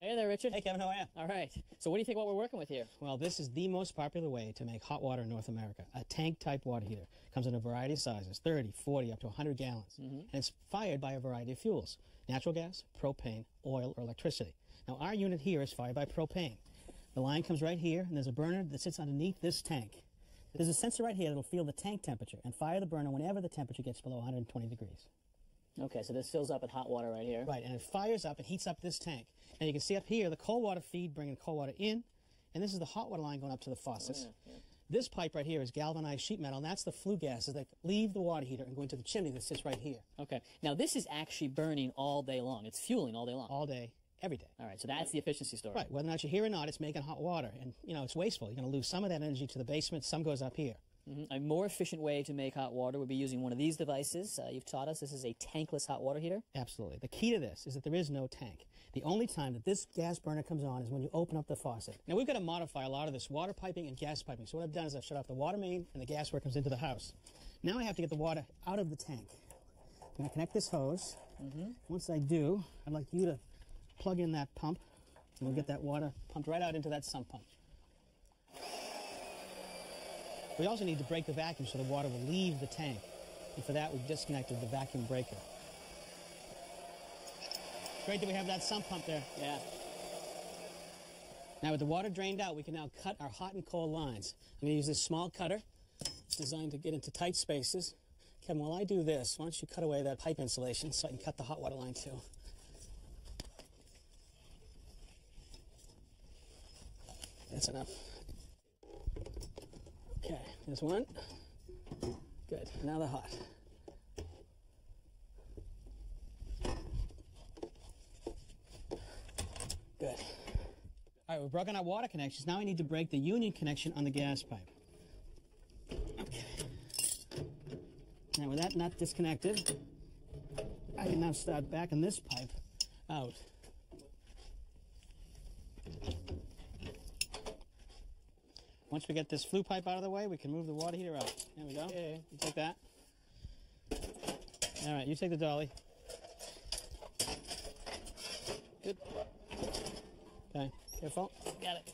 Hey there, Richard. Hey, Kevin, how are you? All right. So what do you think what we're working with here? Well, this is the most popular way to make hot water in North America. A tank-type water heater. Comes in a variety of sizes, 30, 40, up to 100 gallons. And it's fired by a variety of fuels. Natural gas, propane, oil, or electricity. Now, our unit here is fired by propane. The line comes right here, and there's a burner that sits underneath this tank. There's a sensor right here that will feel the tank temperature and fire the burner whenever the temperature gets below 120 degrees. Okay, so this fills up with hot water right here. Right, and it fires up and heats up this tank. Now you can see up here the cold water feed bringing cold water in, and this is the hot water line going up to the faucets. Oh, yeah. This pipe right here is galvanized sheet metal, and that's the flue gases that leave the water heater and go into the chimney that sits right here. Okay. Now this is actually burning all day long. It's fueling all day long. All day, every day. All right, so that's the efficiency story. Right, whether or not you're here or not, it's making hot water, and it's wasteful. You're going to lose some of that energy to the basement, some goes up here. A more efficient way to make hot water would be using one of these devices. You've taught us this is a tankless hot water heater. Absolutely. The key to this is that there is no tank. The only time that this gas burner comes on is when you open up the faucet. Now we've got to modify a lot of this water piping and gas piping. So what I've done is I've shut off the water main and the gas where it comes into the house. Now I have to get the water out of the tank. I'm going to connect this hose. Once I do, I'd like you to plug in that pump, and we'll get that water pumped right out into that sump pump. We also need to break the vacuum so the water will leave the tank. And for that, we've disconnected the vacuum breaker. Great that we have that sump pump there. Yeah. Now with the water drained out, we can now cut our hot and cold lines. I'm going to use this small cutter. It's designed to get into tight spaces. Kevin, while I do this, why don't you cut away that pipe insulation so I can cut the hot water line too. That's enough. Okay, there's one. Good, now the hot. Good. All right, we've broken our water connections. Now we need to break the union connection on the gas pipe. Okay. Now with that nut disconnected, I can now start backing this pipe out. Once we get this flue pipe out of the way, we can move the water heater out. There we go. Okay. You take that. All right, you take the dolly. Good. Okay, careful. Got it.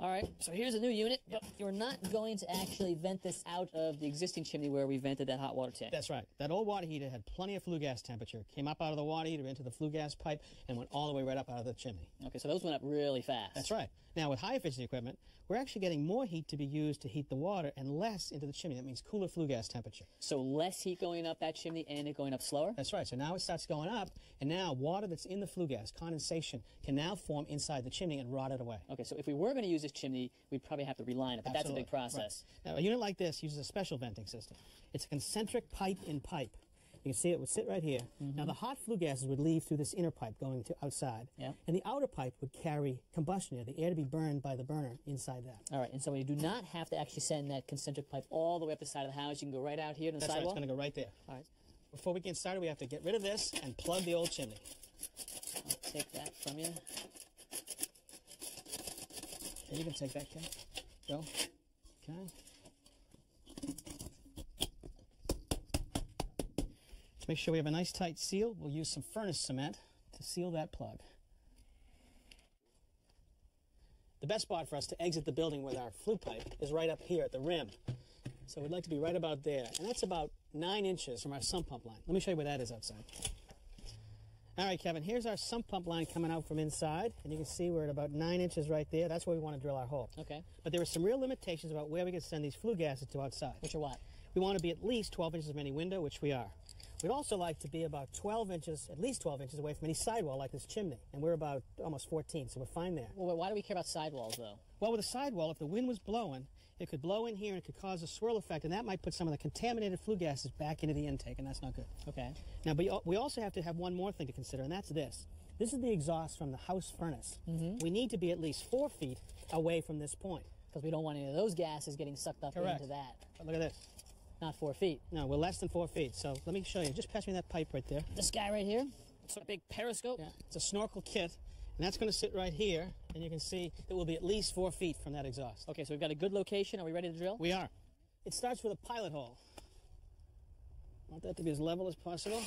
All right, so here's a new unit, but you're not going to actually vent this out of the existing chimney where we vented that hot water tank. That's right. That old water heater had plenty of flue gas temperature. Came up out of the water heater into the flue gas pipe and went all the way right up out of the chimney. Okay, so those went up really fast. That's right. Now with high efficiency equipment, we're actually getting more heat to be used to heat the water and less into the chimney. That means cooler flue gas temperature. So less heat going up that chimney and it going up slower? That's right. So now it starts going up, and now water that's in the flue gas, condensation, can now form inside the chimney and rot it away. Okay, so if we were going to use this chimney, we'd probably have to reline it, but Absolutely. that's a big process. Right. Now, a unit like this uses a special venting system. It's a concentric pipe in pipe. You can see it would sit right here. Now the hot flue gases would leave through this inner pipe going to outside. Yeah. And the outer pipe would carry combustion air, the air to be burned by the burner inside that. All right, and so we do not have to actually send that concentric pipe all the way up the side of the house. You can go right out here to the That's right, sidewall? it's going to go right there. All right. Before we get started, we have to get rid of this and plug the old chimney. I'll take that from you. Okay, you can take that, Ken. Go. Okay. To make sure we have a nice tight seal, we'll use some furnace cement to seal that plug. The best spot for us to exit the building with our flue pipe is right up here at the rim. So we'd like to be right about there. And that's about 9 inches from our sump pump line. Let me show you where that is outside. All right, Kevin, here's our sump pump line coming out from inside. And you can see we're at about 9 inches right there. That's where we want to drill our hole. Okay. But there are some real limitations about where we can send these flue gases to outside. Which are what? We want to be at least 12 inches from any window, which we are. We'd also like to be about 12 inches, at least 12 inches away from any sidewall like this chimney. And we're about almost 14, so we're fine there. Well, why do we care about sidewalls, though? Well, with a sidewall, if the wind was blowing, it could blow in here and it could cause a swirl effect, and that might put some of the contaminated flue gases back into the intake, and that's not good. Okay. Now, but we also have to have one more thing to consider, and that's this. This is the exhaust from the house furnace. We need to be at least 4 feet away from this point. Because we don't want any of those gases getting sucked up Correct. into that. But look at this. Not 4 feet. No, we're less than 4 feet. So let me show you. Just pass me that pipe right there. This guy right here, it's a big periscope. Yeah, it's a snorkel kit, and that's going to sit right here, and you can see it will be at least 4 feet from that exhaust. Okay, so we've got a good location. Are we ready to drill? We are. It starts with a pilot hole. Want that to be as level as possible.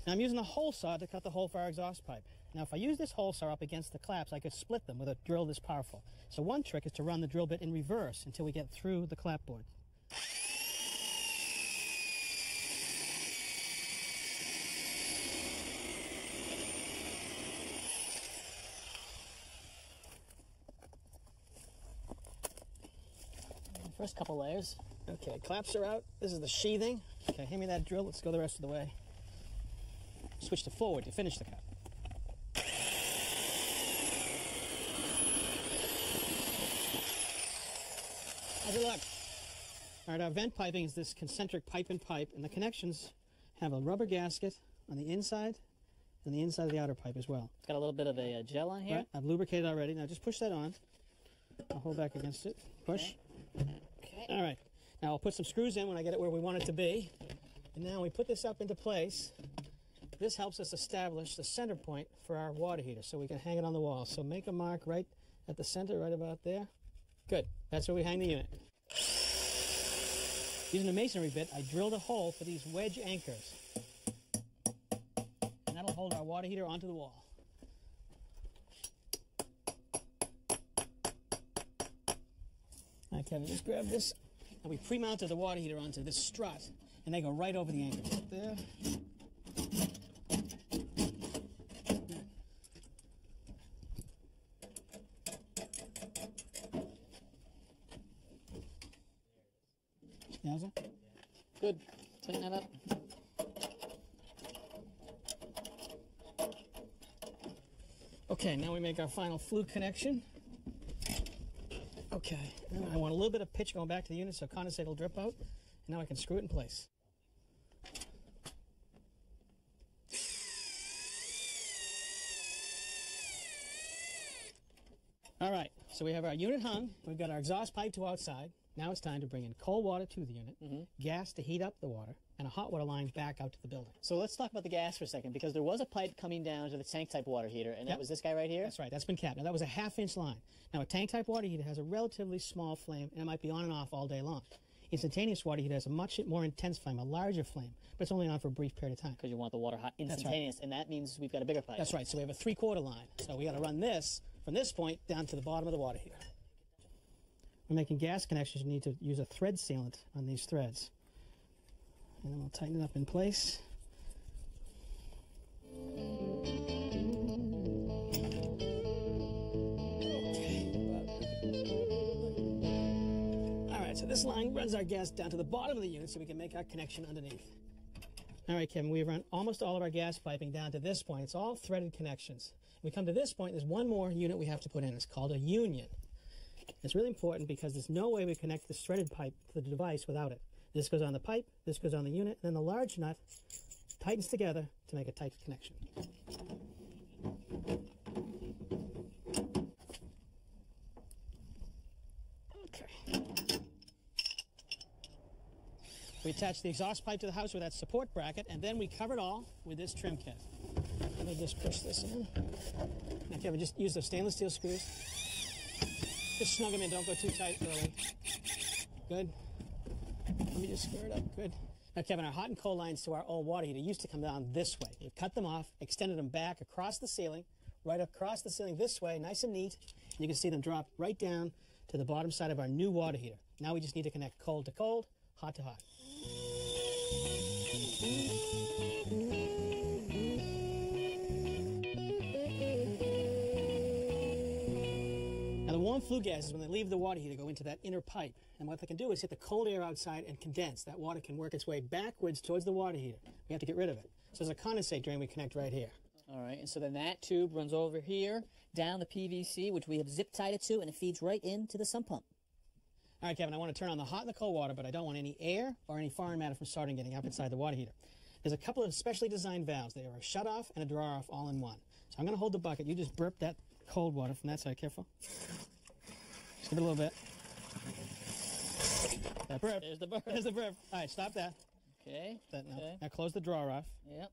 Now I'm using a hole saw to cut the hole for our exhaust pipe. Now if I use this hole saw up against the claps, I could split them with a drill this powerful. So one trick is to run the drill bit in reverse until we get through the clapboard. First couple layers. Okay, claps are out. This is the sheathing. Okay, hand me that drill. Let's go the rest of the way. Switch to forward to finish the cut. How's it look? All right, our vent piping is this concentric pipe and pipe, and the connections have a rubber gasket on the inside and the inside of the outer pipe as well. It's got a little bit of a gel on here. Right, I've lubricated already. Now just push that on. I'll hold back against it. Push. Okay. All right. Now I'll put some screws in when I get it where we want it to be. And now we put this up into place. This helps us establish the center point for our water heater so we can hang it on the wall. So make a mark right at the center, right about there. Good. That's where we hang the unit. Using a masonry bit, I drilled a hole for these wedge anchors. And that'll hold our water heater onto the wall. All right, Kevin, just grab this. And we pre-mounted the water heater onto this strut, and they go right over the anchors. There. Yowza? Good. Tighten that up. Okay, now we make our final fluke connection. Okay, now I want a little bit of pitch going back to the unit so condensate will drip out. And now I can screw it in place. All right, so we have our unit hung. We've got our exhaust pipe to outside. Now it's time to bring in cold water to the unit, gas to heat up the water, and a hot water line back out to the building. So let's talk about the gas for a second, because there was a pipe coming down to the tank type water heater, and that was this guy right here? That's right, that's been capped. Now that was a 1/2-inch line. Now a tank type water heater has a relatively small flame, and it might be on and off all day long. Instantaneous water heater has a much more intense flame, a larger flame, but it's only on for a brief period of time. Because you want the water hot instantaneous, and that means we've got a bigger pipe. That's right, so we have a 3/4 line. So we got to run this from this point down to the bottom of the water heater. When making gas connections, you need to use a thread sealant on these threads. And then we'll tighten it up in place. All right, so this line runs our gas down to the bottom of the unit so we can make our connection underneath. All right, Kevin, we've run almost all of our gas piping down to this point. It's all threaded connections. When we come to this point, there's one more unit we have to put in. It's called a union. It's really important because there's no way we connect this threaded pipe to the device without it. This goes on the pipe, this goes on the unit, and then the large nut tightens together to make a tight connection. Okay. We attach the exhaust pipe to the house with that support bracket, and then we cover it all with this trim kit. Let me just push this in. Now, Kevin, just use those stainless steel screws. Just snug them in, don't go too tight early. Good. Let me just square it up, good. Now, Kevin, our hot and cold lines to our old water heater used to come down this way. We cut them off, extended them back across the ceiling, right across the ceiling this way, nice and neat. And you can see them drop right down to the bottom side of our new water heater. Now we just need to connect cold to cold, hot to hot. Warm flue gases, when they leave the water heater, go into that inner pipe. And what they can do is hit the cold air outside and condense. That water can work its way backwards towards the water heater. We have to get rid of it. So there's a condensate drain we connect right here. All right, and so then that tube runs over here, down the PVC, which we have zip tied it to, and it feeds right into the sump pump. All right, Kevin, I want to turn on the hot and the cold water, but I don't want any air or any foreign matter from starting getting up inside the water heater. There's a couple of specially designed valves. They are a shut-off and a draw-off all in one. So I'm going to hold the bucket. You just burp that cold water from that side. Careful. Just give it a little bit. That burp. There's the burp. There's the burp. All right, stop that. Okay. Now close the drawer off. Yep.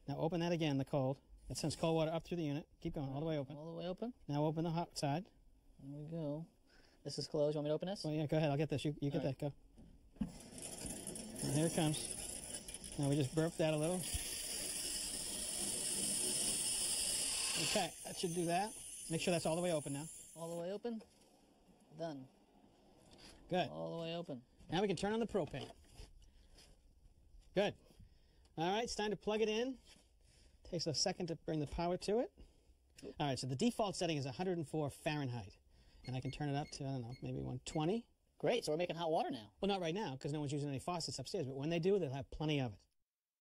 Now open that again, the cold. That sends cold water up through the unit. Keep going, all the way open. All the way open. Now open the hot side. There we go. This is closed. You want me to open this? Well, yeah, go ahead. I'll get this. You get that. Go. And here it comes. Now we just burped that a little. Okay, that should do that. Make sure that's all the way open now. All the way open. Done. Good. All the way open. Now we can turn on the propane. Good. All right, it's time to plug it in. Takes a second to bring the power to it. All right, so the default setting is 104 Fahrenheit. And I can turn it up to, I don't know, maybe 120. Great, so we're making hot water now. Well, not right now, because no one's using any faucets upstairs, but when they do, they'll have plenty of it.